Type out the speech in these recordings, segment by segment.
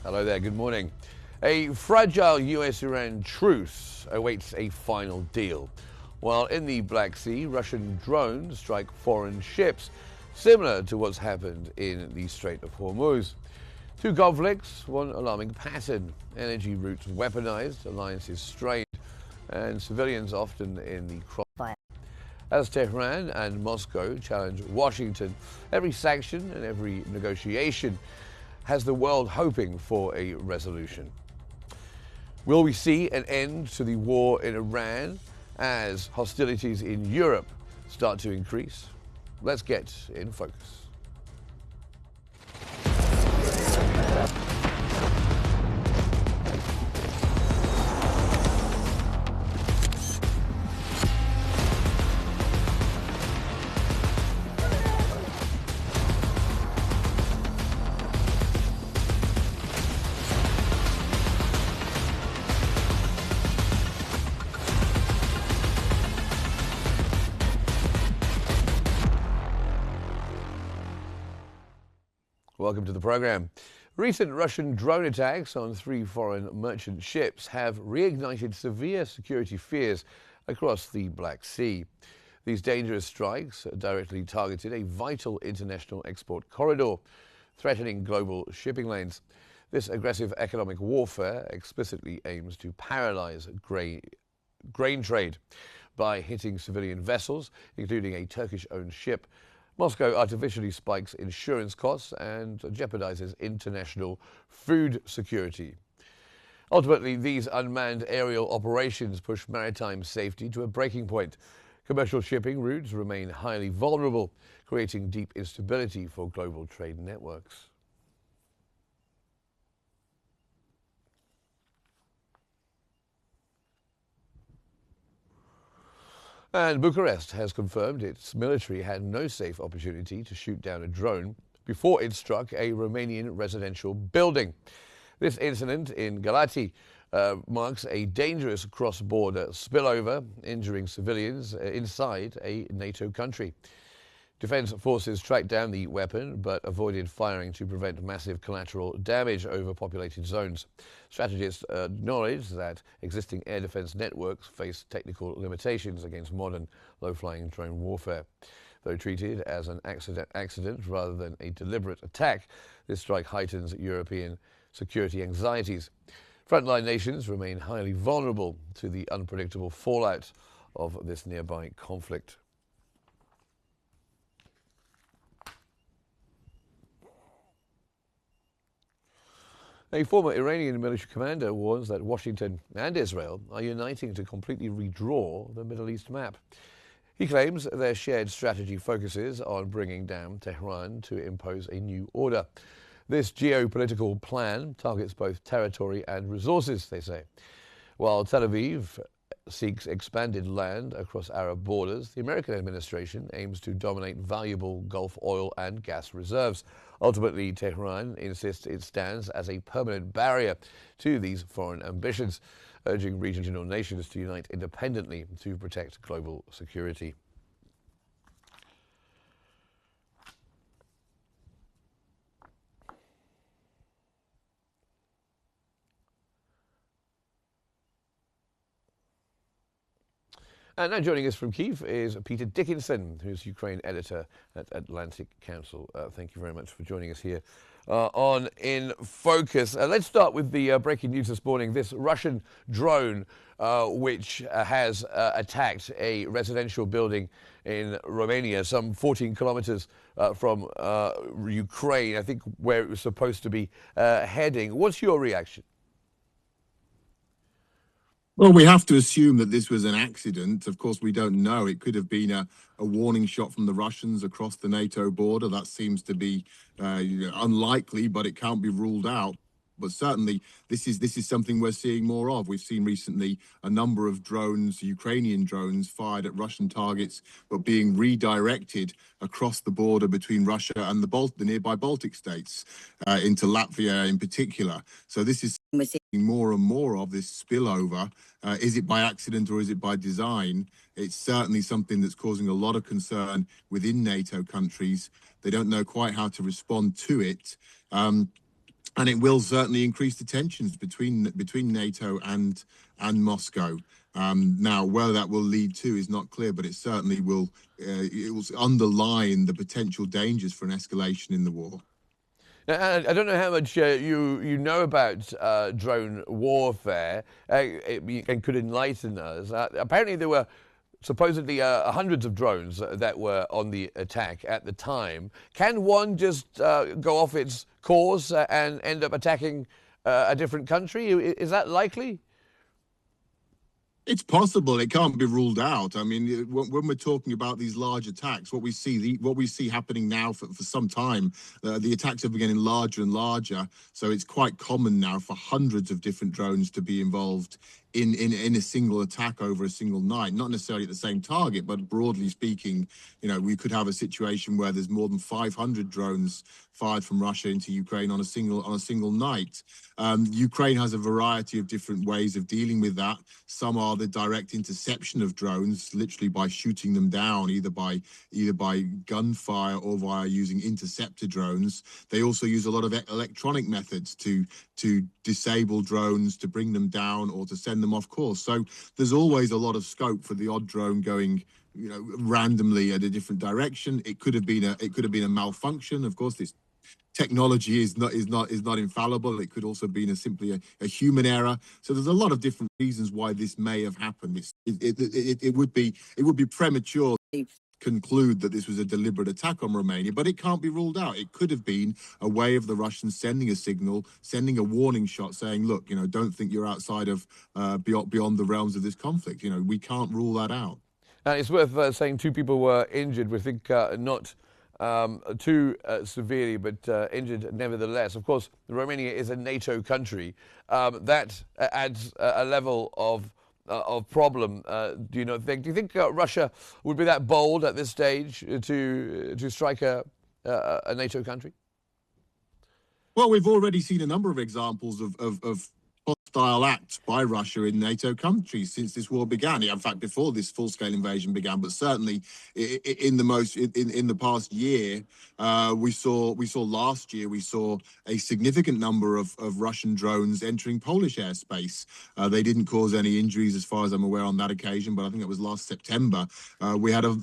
Hello there, good morning. A fragile US-Iran truce awaits a final deal. While in the Black Sea, Russian drones strike foreign ships, similar to what's happened in the Strait of Hormuz. Two conflicts, one alarming pattern. Energy routes weaponized, alliances strained, and civilians often in the crossfire. As Tehran and Moscow challenge Washington, every sanction and every negotiation has the world hoping for a resolution. Will we see an end to the war in Iran as hostilities in Europe start to increase? Let's get in focus. Welcome to the program. Recent Russian drone attacks on 3 foreign merchant ships have reignited severe security fears across the Black Sea. These dangerous strikes directly targeted a vital international export corridor, threatening global shipping lanes. This aggressive economic warfare explicitly aims to paralyze grain trade by hitting civilian vessels, including a Turkish-owned ship. Moscow artificially spikes insurance costs and jeopardizes international food security. Ultimately, these unmanned aerial operations push maritime safety to a breaking point. Commercial shipping routes remain highly vulnerable, creating deep instability for global trade networks. And Bucharest has confirmed its military had no safe opportunity to shoot down a drone before it struck a Romanian residential building. This incident in Galati marks a dangerous cross-border spillover, injuring civilians inside a NATO country. Defense forces tracked down the weapon but avoided firing to prevent massive collateral damage over populated zones. Strategists acknowledge that existing air defense networks face technical limitations against modern low-flying drone warfare. Though treated as an accident rather than a deliberate attack, this strike heightens European security anxieties. Frontline nations remain highly vulnerable to the unpredictable fallout of this nearby conflict. A former Iranian military commander warns that Washington and Israel are uniting to completely redraw the Middle East map. He claims their shared strategy focuses on bringing down Tehran to impose a new order. This geopolitical plan targets both territory and resources, they say. While Tel Aviv seeks expanded land across Arab borders, the American administration aims to dominate valuable Gulf oil and gas reserves. Ultimately, Tehran insists it stands as a permanent barrier to these foreign ambitions, urging regional nations to unite independently to protect global security. And now joining us from Kyiv is Peter Dickinson, who's Ukraine editor at Atlantic Council. Thank you very much for joining us here on In Focus. Let's start with the breaking news this morning. This Russian drone which has attacked a residential building in Romania, some 14 kilometers from Ukraine, I think where it was supposed to be heading. What's your reaction? Well, we have to assume that this was an accident. Of course, we don't know. It could have been a warning shot from the Russians across the NATO border. That seems to be unlikely, but it can't be ruled out. But certainly, this is something we're seeing more of. We've seen recently a number of drones, Ukrainian drones, fired at Russian targets, but being redirected across the border between Russia and the nearby Baltic states, into Latvia in particular. So this is more and more of this spillover. Is it by accident or is it by design? It's certainly something that's causing a lot of concern within NATO countries. They don't know quite how to respond to it. and it will certainly increase the tensions between NATO and Moscow. Now, whether that will lead to is not clear, but it certainly will. It will underline the potential dangers for an escalation in the war. I don't know how much you know about drone warfare and could enlighten us. Apparently, there were supposedly hundreds of drones that were on the attack at the time. Can one just go off its course and end up attacking a different country? Is that likely? It's possible. It can't be ruled out. I mean, when we're talking about these large attacks, what we see happening now for some time, the attacks are getting larger and larger. So it's quite common now for hundreds of different drones to be involved in a single attack over a single night. Not necessarily at the same target, but broadly speaking, we could have a situation where there's more than 500 drones fired from Russia into Ukraine on a single night. Ukraine has a variety of different ways of dealing with that. Some are the direct interception of drones, literally by shooting them down, either by gunfire or via using interceptor drones. They also use a lot of electronic methods to disable drones, to bring them down, or to send them off course. So there's always a lot of scope for the odd drone going randomly at a different direction. It could have been a malfunction. Of course, this technology is not infallible. It could also be simply a human error. So there's a lot of different reasons why this may have happened. It would be premature to conclude that this was a deliberate attack on Romania, but it can't be ruled out. It could have been a way of the Russians sending a signal, sending a warning shot, saying, "Look, don't think you're outside of beyond the realms of this conflict." We can't rule that out. And it's worth saying 2 people were injured. We think not too severely, but injured nevertheless. Of course, Romania is a NATO country. That adds a level of problem. Do you not think? Do you think Russia would be that bold at this stage to strike a NATO country? Well, we've already seen a number of examples of hostile acts by Russia in NATO countries since this war began. In fact, before this full-scale invasion began, but certainly in the past year, we saw last year a significant number of Russian drones entering Polish airspace. They didn't cause any injuries, as far as I'm aware, on that occasion, but I think it was last September. We had a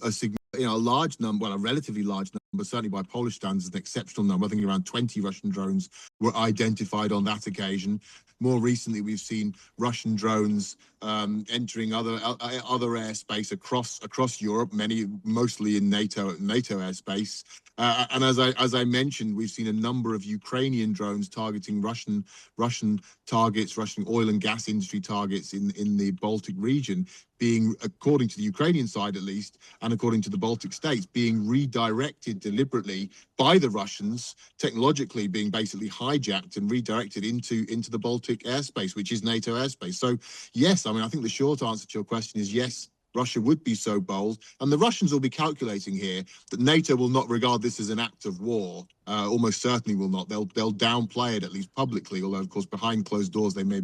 large number, well, a relatively large number, certainly by Polish standards, an exceptional number. I think around 20 Russian drones were identified on that occasion. More recently, we've seen Russian drones entering other airspace across Europe, mostly in NATO airspace. And as I mentioned, we've seen a number of Ukrainian drones targeting Russian targets, Russian oil and gas industry targets in the Baltic region, being, according to the Ukrainian side at least, and according to the Baltic states, being redirected deliberately by the Russians, technologically being basically hijacked and redirected into the Baltic airspace, which is NATO airspace. So yes, I mean, I think the short answer to your question is yes, Russia would be so bold, and the Russians will be calculating here that NATO will not regard this as an act of war. Almost certainly will not. They'll downplay it, at least publicly, although of course behind closed doors they may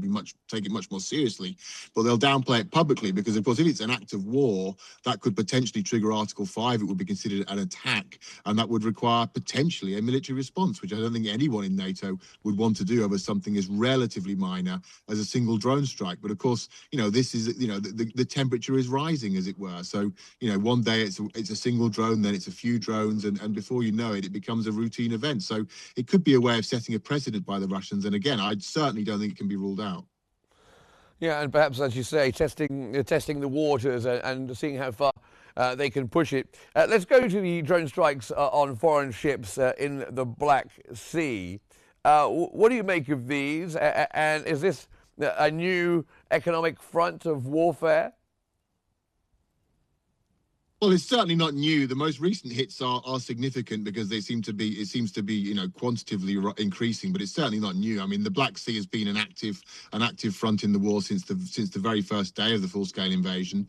take it much more seriously. But they'll downplay it publicly because, of course, if it's an act of war, that could potentially trigger Article 5. It would be considered an attack, and that would require potentially a military response, which I don't think anyone in NATO would want to do over something as relatively minor as a single drone strike. But of course, this is the temperature is rising, as it were. So one day it's a single drone, then it's a few drones, and before you know it, it becomes a routine event. So it could be a way of setting a precedent by the Russians. And again, I certainly don't think it can be ruled out. Yeah, and perhaps, as you say, testing the waters and seeing how far they can push it. Let's go to the drone strikes on foreign ships in the Black Sea. What do you make of these? And is this a new economic front of warfare? Well, it's certainly not new. The most recent hits are significant because it seems to be quantitatively increasing, but it's certainly not new. I mean, the Black Sea has been an active front in the war since the very first day of the full-scale invasion.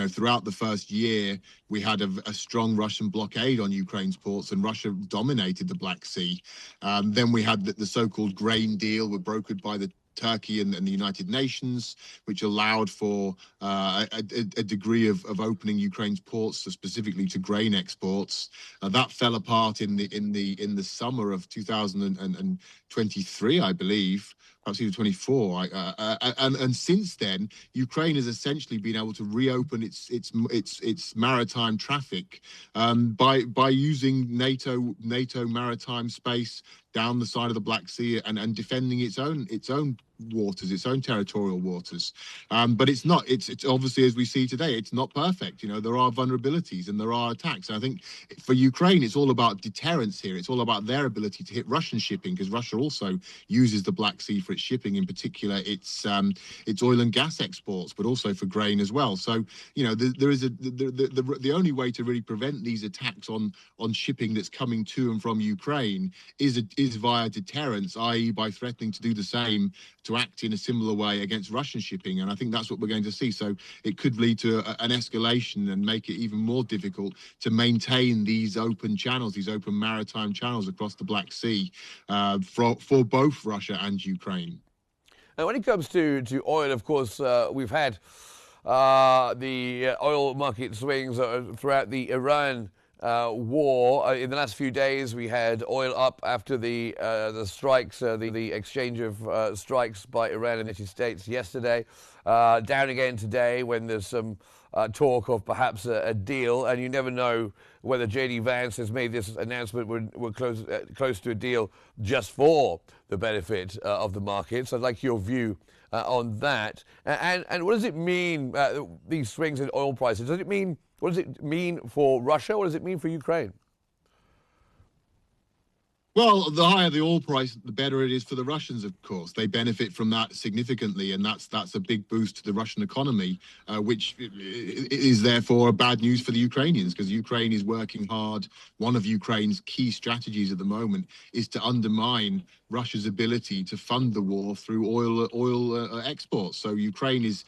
Throughout the first year, we had a strong Russian blockade on Ukraine's ports, and Russia dominated the Black Sea. Then we had the so-called grain deal were brokered by Turkey and the United Nations, which allowed for a degree of opening Ukraine's ports specifically to grain exports. That fell apart in the summer of 2022, 23, I believe, perhaps even 24. And since then, Ukraine has essentially been able to reopen its maritime traffic by using NATO maritime space down the side of the Black Sea and defending its own waters, its own territorial waters. But it's obviously, as we see today, it's not perfect. You know, there are vulnerabilities and there are attacks. And I think for Ukraine, it's all about deterrence here. It's all about their ability to hit Russian shipping, because Russia also uses the Black Sea for its shipping, in particular its oil and gas exports, but also for grain as well. So, you know, the only way to really prevent these attacks on shipping that's coming to and from Ukraine is via deterrence, i.e. by threatening to do the same, to act in a similar way against Russian shipping. And I think that's what we're going to see. So it could lead to an escalation and make it even more difficult to maintain these open channels, these open maritime channels across the Black Sea for both Russia and Ukraine. Now, when it comes to oil, of course, we've had the oil market swings throughout the Iran war. In the last few days, we had oil up after the strikes, the exchange of strikes by Iran and the United States yesterday. Down again today when there's some talk of perhaps a deal, and you never know whether J.D. Vance has made this announcement we're close to a deal just for the benefit of the markets. I'd like your view on that. And what does it mean, these swings in oil prices? What does it mean for Russia? What does it mean for Ukraine? Well, the higher the oil price, the better it is for the Russians, of course. They benefit from that significantly, and that's a big boost to the Russian economy, which is therefore bad news for the Ukrainians, because Ukraine is working hard. One of Ukraine's key strategies at the moment is to undermine Russia's ability to fund the war through oil exports. So Ukraine is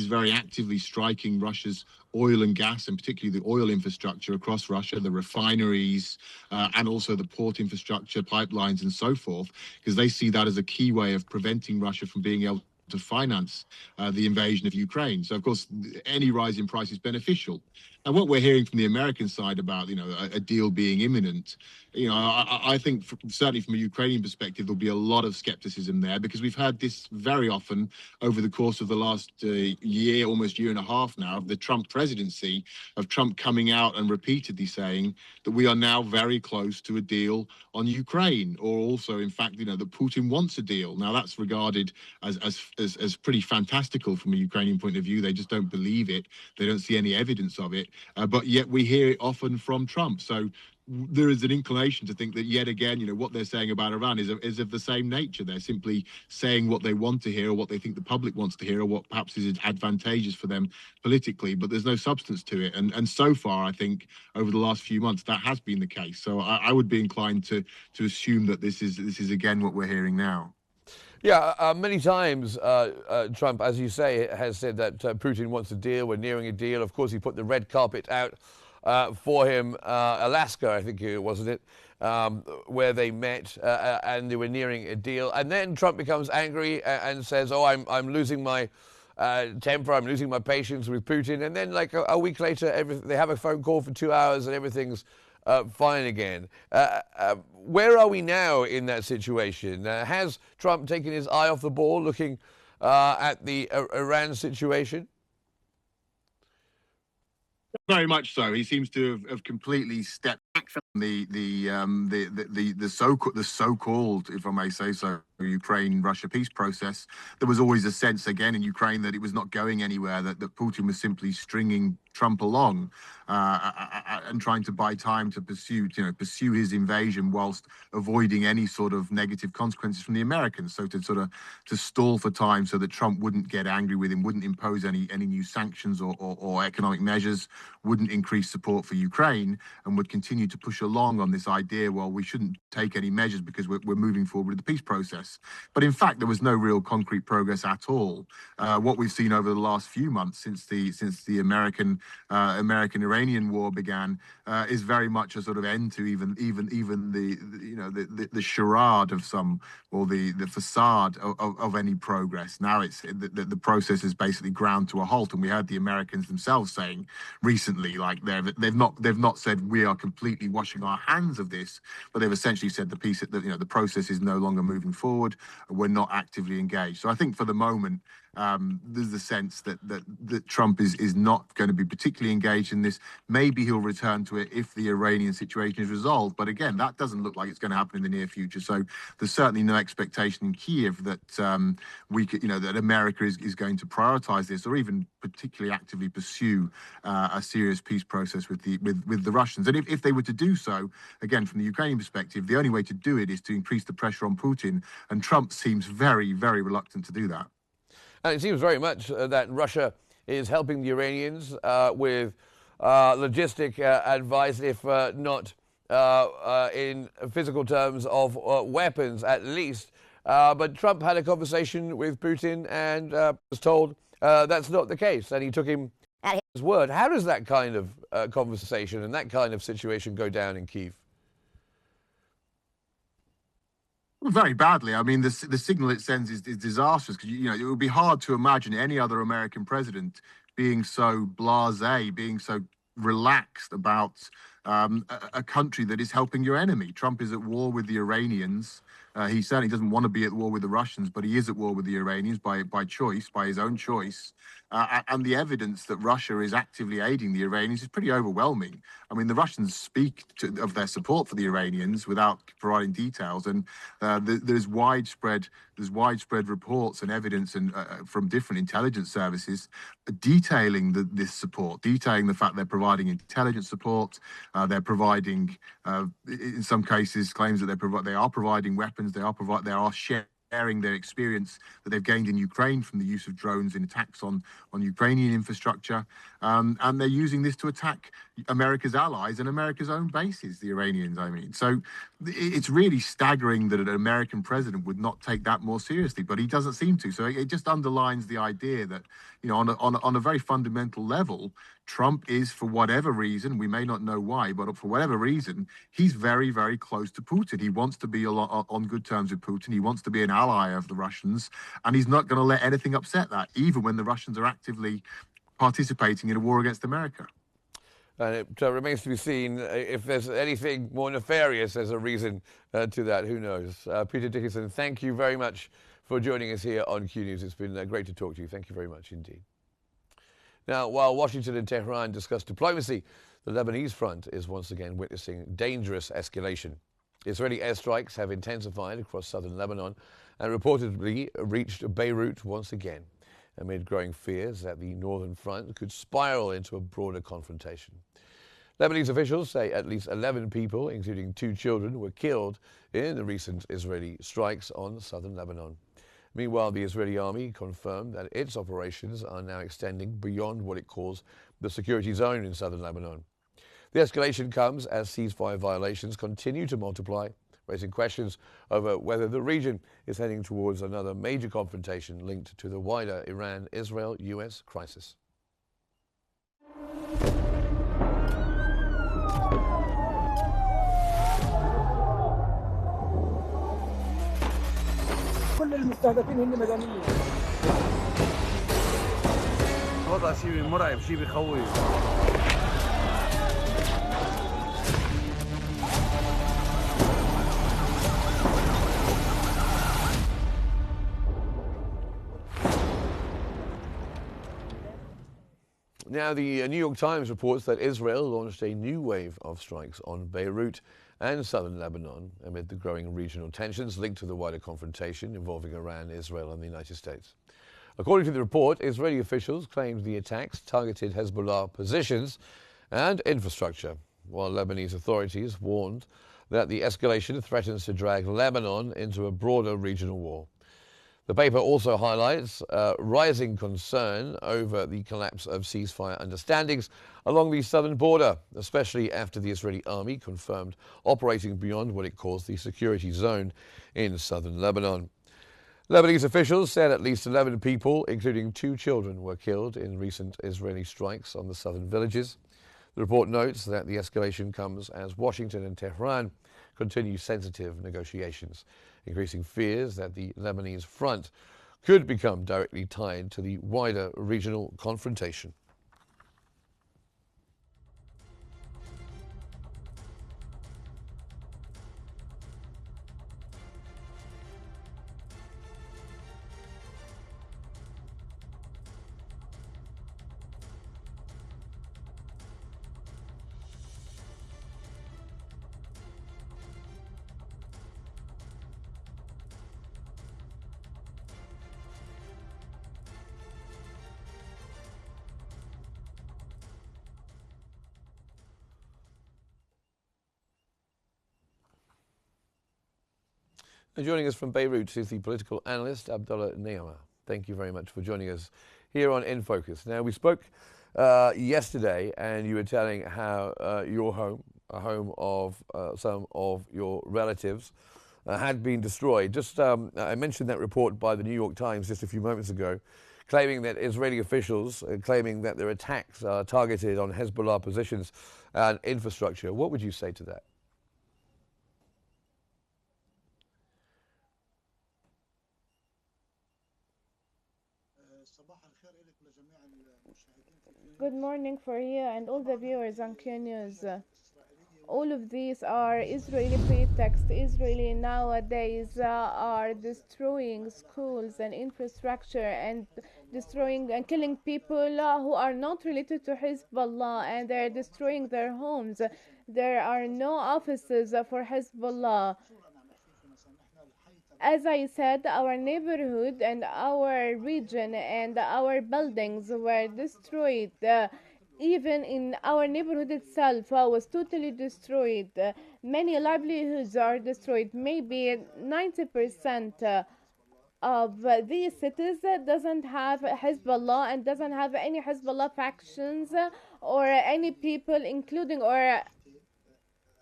very actively striking Russia's oil and gas, and particularly the oil infrastructure across Russia, the refineries, and also the port infrastructure, pipelines, and so forth, because they see that as a key way of preventing Russia from being able to finance the invasion of Ukraine. So, of course, any rise in price is beneficial. And what we're hearing from the American side about, you know, a deal being imminent, you know, I think certainly from a Ukrainian perspective, there'll be a lot of skepticism there, because we've had this very often over the course of the last year, almost year and a half now, of the Trump presidency, of Trump coming out and repeatedly saying that we are now very close to a deal on Ukraine, or also, in fact, you know, that Putin wants a deal. Now, that's regarded as pretty fantastical from a Ukrainian point of view. They just don't believe it. They don't see any evidence of it. But yet we hear it often from Trump. So there is an inclination to think that yet again, you know, what they're saying about Iran is of the same nature. They're simply saying what they want to hear, or what they think the public wants to hear, or what perhaps is advantageous for them politically, but there's no substance to it. And so far, I think over the last few months, that has been the case. So I would be inclined to assume that this is again what we're hearing now. Yeah, many times Trump, as you say, has said that Putin wants a deal. We're nearing a deal. Of course, he put the red carpet out for him, Alaska, I think it wasn't it, where they met and they were nearing a deal. And then Trump becomes angry and says, "Oh, I'm losing my temper. I'm losing my patience with Putin." And then, like a week later, they have a phone call for 2 hours and everything's fine again. Where are we now in that situation? Has Trump taken his eye off the ball looking at the Iran situation? Very much so. He seems to have completely stepped back from the so-called, if I may say so, Ukraine-Russia peace process. There was always a sense again in Ukraine that it was not going anywhere, that Putin was simply stringing Trump along and trying to buy time to pursue his invasion whilst avoiding any sort of negative consequences from the Americans. So to stall for time so that Trump wouldn't get angry with him, wouldn't impose any new sanctions or economic measures, wouldn't increase support for Ukraine, and would continue to push along on this idea, well, we shouldn't take any measures because we're moving forward with the peace process. But in fact, there was no real concrete progress at all. What we've seen over the last few months since the American-Iranian war began is very much a sort of end to even the charade of some, or the facade of any progress. Now it's the process is basically ground to a halt, and we heard the Americans themselves saying recently blatantly, like they've not said we are completely washing our hands of this, but they've essentially said the process is no longer moving forward. We're not actively engaged. So I think for the moment, there's the sense that Trump is not going to be particularly engaged in this. Maybe he'll return to it if the Iranian situation is resolved. But again, that doesn't look like it's going to happen in the near future. So there's certainly no expectation in Kiev that that America is going to prioritize this or even particularly actively pursue a serious peace process with the Russians. And if they were to do so, again, from the Ukrainian perspective, the only way to do it is to increase the pressure on Putin. And Trump seems very, very reluctant to do that. And it seems very much that Russia is helping the Iranians with logistic advice, if not in physical terms of weapons at least. But Trump had a conversation with Putin and was told that's not the case, and he took him at his word. How does that kind of conversation and that kind of situation go down in Kyiv? Very badly. I mean, the signal it sends is disastrous because it would be hard to imagine any other American president being so blasé, being so relaxed about a country that is helping your enemy. Trump is at war with the Iranians. He certainly doesn't want to be at war with the Russians, but he is at war with the Iranians by choice, by his own choice. And the evidence that Russia is actively aiding the Iranians is pretty overwhelming. I mean, the Russians speak of their support for the Iranians without providing details, and there's widespread reports and evidence from different intelligence services detailing this support, detailing the fact they're providing intelligence support, they're providing, in some cases, claims that they are providing weapons, they are sharing their experience that they've gained in Ukraine from the use of drones in attacks on Ukrainian infrastructure. And they're using this to attack America's allies and America's own bases, the Iranians, I mean. So it's really staggering that an American president would not take that more seriously, but he doesn't seem to. So it just underlines the idea that, on a very fundamental level, Trump is, for whatever reason, we may not know why, but for whatever reason, he's very, very close to Putin. He wants to be on good terms with Putin. He wants to be an ally of the Russians, and he's not going to let anything upset that, even when the Russians are actively participating in a war against America. And it remains to be seen if there's anything more nefarious as a reason to that. Who knows? Peter Dickinson, thank you very much for joining us here on Qnews. It's been great to talk to you. Thank you very much indeed. Now, while Washington and Tehran discuss diplomacy, the Lebanese front is once again witnessing dangerous escalation. Israeli airstrikes have intensified across southern Lebanon and reportedly reached Beirut once again, amid growing fears that the northern front could spiral into a broader confrontation. Lebanese officials say at least 11 people, including 2 children, were killed in the recent Israeli strikes on southern Lebanon. Meanwhile, the Israeli army confirmed that its operations are now extending beyond what it calls the security zone in southern Lebanon. The escalation comes as ceasefire violations continue to multiply, raising questions over whether the region is heading towards another major confrontation linked to the wider Iran-Israel-US crisis. كل المستهدفين هن مدنيين. الوضع شيء مرعب، شيء بخوف. Now, the New York Times reports that Israel launched a new wave of strikes on Beirut and southern Lebanon amid the growing regional tensions linked to the wider confrontation involving Iran, Israel, and the United States. According to the report, Israeli officials claimed the attacks targeted Hezbollah positions and infrastructure, while Lebanese authorities warned that the escalation threatens to drag Lebanon into a broader regional war. The paper also highlights rising concern over the collapse of ceasefire understandings along the southern border, especially after the Israeli army confirmed operating beyond what it calls the security zone in southern Lebanon. Lebanese officials said at least 11 people, including 2 children, were killed in recent Israeli strikes on the southern villages. The report notes that the escalation comes as Washington and Tehran continue sensitive negotiations, increasing fears that the Lebanese front could become directly tied to the wider regional confrontation. And joining us from Beirut is the political analyst Abdullah Neama. Thank you very much for joining us here on In Focus. Now, we spoke yesterday, and you were telling how your home, a home of some of your relatives, had been destroyed. Just I mentioned that report by the New York Times just a few moments ago, claiming that Israeli officials claiming that their attacks are targeted on Hezbollah positions and infrastructure. What would you say to that? Good morning for you and all the viewers on Qnews. All of these are Israeli pretexts. Israeli nowadays are destroying schools and infrastructure and destroying and killing people who are not related to Hezbollah, and they're destroying their homes. There are no offices for Hezbollah. As I said, our neighborhood and our region and our buildings were destroyed. Even in our neighborhood itself was totally destroyed. Many livelihoods are destroyed. Maybe 90% of these cities doesn't have Hezbollah and doesn't have any Hezbollah factions or any people including or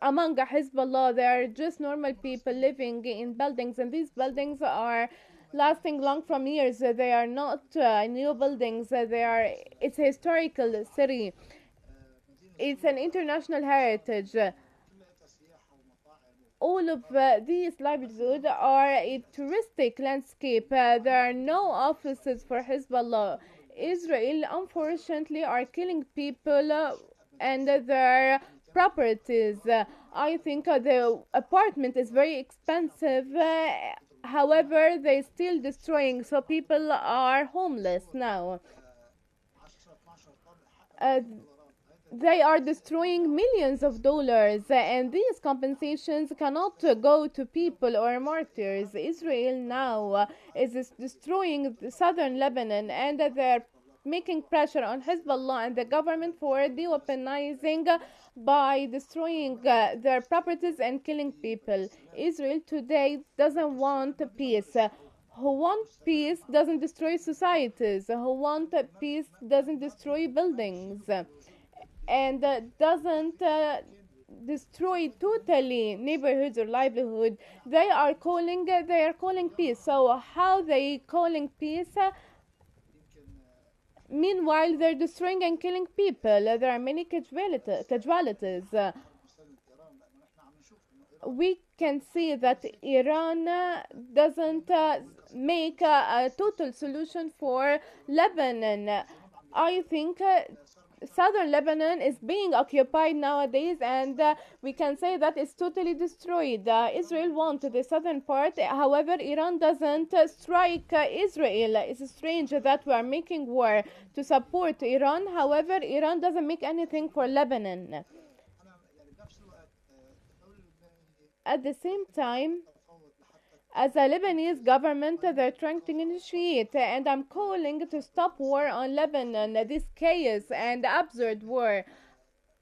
among Hezbollah. They are just normal people living in buildings, and these buildings are lasting long from years. They are not new buildings. It's a historical city. It's an international heritage. All of these livelihoods are a touristic landscape. There are no offices for Hezbollah. Israel, unfortunately, are killing people and their properties. I think the apartment is very expensive. However, they're still destroying, so people are homeless now. They are destroying millions of dollars, and these compensations cannot go to people or martyrs. Israel now is destroying southern Lebanon, and they're making pressure on Hezbollah and the government for de-weaponizing by destroying their properties and killing people. Israel today doesn't want peace. Who wants peace doesn't destroy societies. Who wants peace doesn't destroy buildings and doesn't destroy totally neighborhoods or livelihood. They are calling peace. So how they calling peace? Meanwhile, they're destroying and killing people. There are many casualties. We can see that Iran doesn't make a total solution for Lebanon. I think southern Lebanon is being occupied nowadays, and we can say that it's totally destroyed. Israel wants the southern part. However, Iran doesn't strike Israel. It's strange that we are making war to support Iran. However, Iran doesn't make anything for Lebanon. At the same time, as a Lebanese government, they're trying to initiate, and I'm calling to stop war on Lebanon, this chaos and absurd war.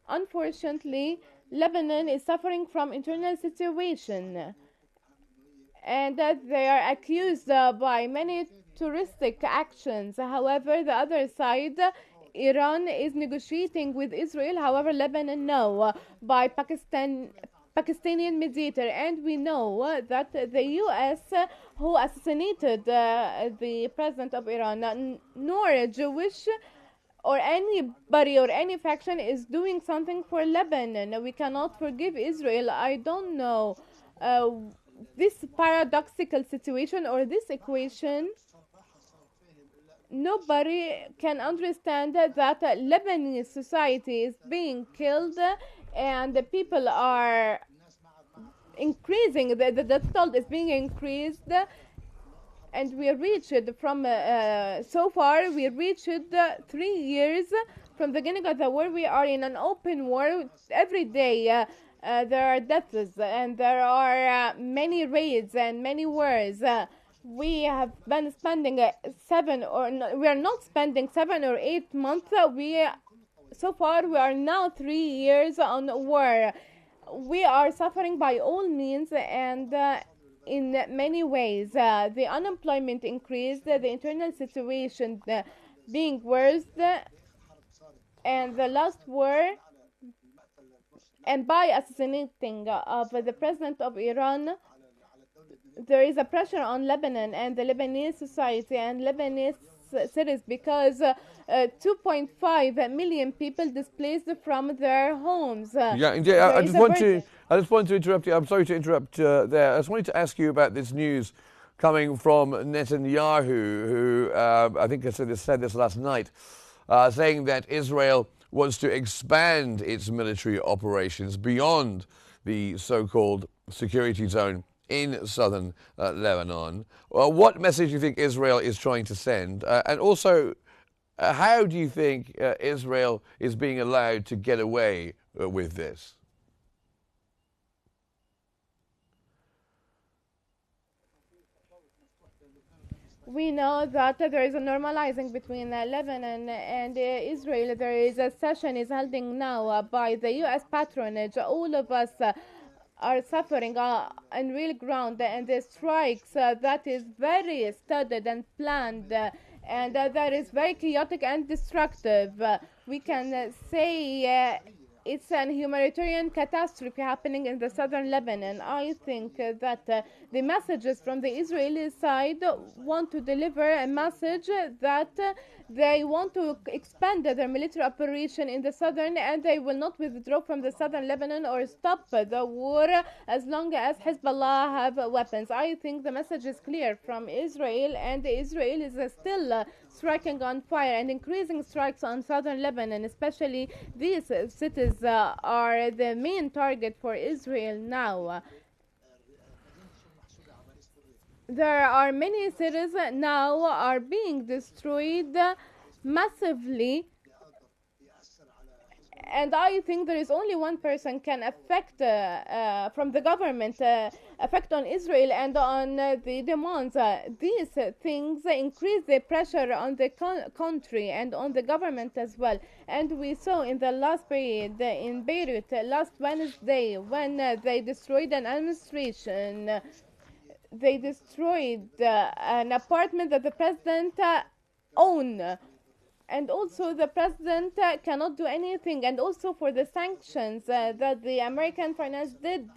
Unfortunately, Lebanon is suffering from internal situation, and they are accused by many touristic actions. However, the other side, Iran is negotiating with Israel. However, Lebanon, no, by Pakistani mediator, and we know that the U.S. who assassinated the president of Iran, nor Jewish or anybody or any faction is doing something for Lebanon. We cannot forgive Israel. I don't know this paradoxical situation or this equation. Nobody can understand that Lebanese society is being killed and the people are increasing, the toll is being increased, and we reached from so far we reached 3 years from the beginning of the war. We are in an open war. Every day there are deaths and there are many raids and many wars. We have been spending we are not spending 7 or 8 months. So far we are now 3 years on war. We are suffering by all means, and in many ways. The unemployment increased, the internal situation being worse, and the last war, and by assassinating of the president of Iran, there is a pressure on Lebanon and the Lebanese society and Lebanese cities, because 2.5 million people displaced from their homes. Yeah, indeed. I just want to interrupt you. I'm sorry to interrupt there. I just wanted to ask you about this news coming from Netanyahu, who I think said this last night, saying that Israel wants to expand its military operations beyond the so-called security zone in southern Lebanon. What message do you think Israel is trying to send? And also, how do you think Israel is being allowed to get away with this? We know that there is a normalizing between Lebanon and Israel. There is a session is holding now by the U.S. patronage. All of us are suffering on real ground, and the strikes that is very studied and planned, and that is very chaotic and destructive. We can say it's an humanitarian catastrophe happening in the southern Lebanon. I think that the messages from the Israeli side want to deliver a message that they want to expand their military operation in the southern, and they will not withdraw from the southern Lebanon or stop the war as long as Hezbollah have weapons. I think the message is clear from Israel, and Israel is still striking on fire and increasing strikes on southern Lebanon. Especially these cities are the main target for Israel now. There are many cities now are being destroyed massively, and I think there is only one person can affect from the government affect on Israel and on the demands. These things increase the pressure on the country and on the government as well. And we saw in the last period in Beirut last Wednesday, when they destroyed an administration. They destroyed an apartment that the president owned. And also the president cannot do anything. And also for the sanctions that the American finance did.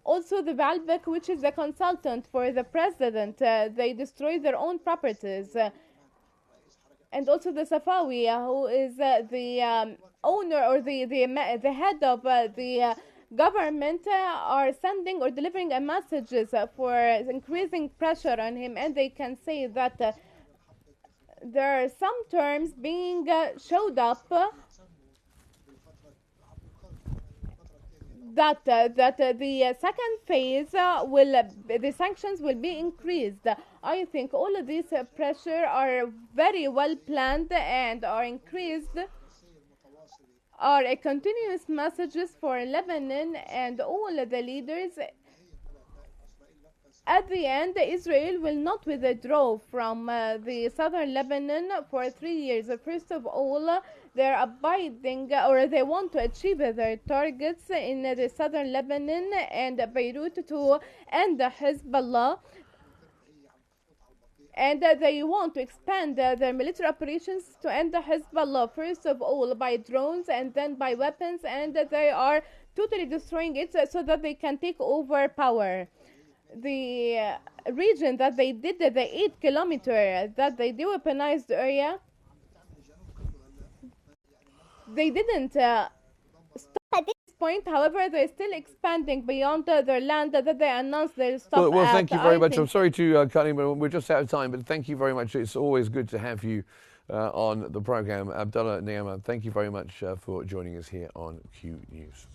Also the Balbec, which is the consultant for the president, they destroyed their own properties. And also the Safawi, who is the owner or the head of the government, are sending or delivering a messages for increasing pressure on him. And they can say that there are some terms being showed up that the second phase the sanctions will be increased. I think all of these pressure are very well planned and are increased, are a continuous messages for Lebanon and all the leaders. At the end, Israel will not withdraw from the southern Lebanon for 3 years. First of all, they're abiding, or they want to achieve their targets in the southern Lebanon and Beirut to end Hezbollah. And they want to expand their military operations to end Hezbollah, first of all by drones and then by weapons, and they are totally destroying it so that they can take over power. The region that they did, the 8-kilometer that they de-weaponized area, they didn't stop at this point. However, they're still expanding beyond their land that they announced they'll stop. Well, thank you very much. I'm sorry to cut in, but we're just out of time. But thank you very much. It's always good to have you on the program. Abdullah Niama, thank you very much for joining us here on Q News.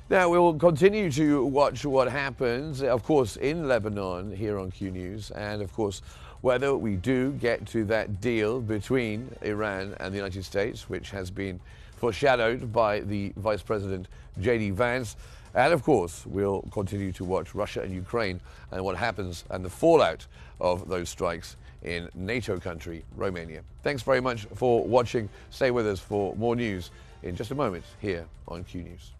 Now, we'll continue to watch what happens, of course, in Lebanon here on Q News, and, of course, whether we do get to that deal between Iran and the United States, which has been foreshadowed by the Vice President J.D. Vance. And, of course, we'll continue to watch Russia and Ukraine and what happens and the fallout of those strikes in NATO country, Romania. Thanks very much for watching. Stay with us for more news in just a moment here on Q News.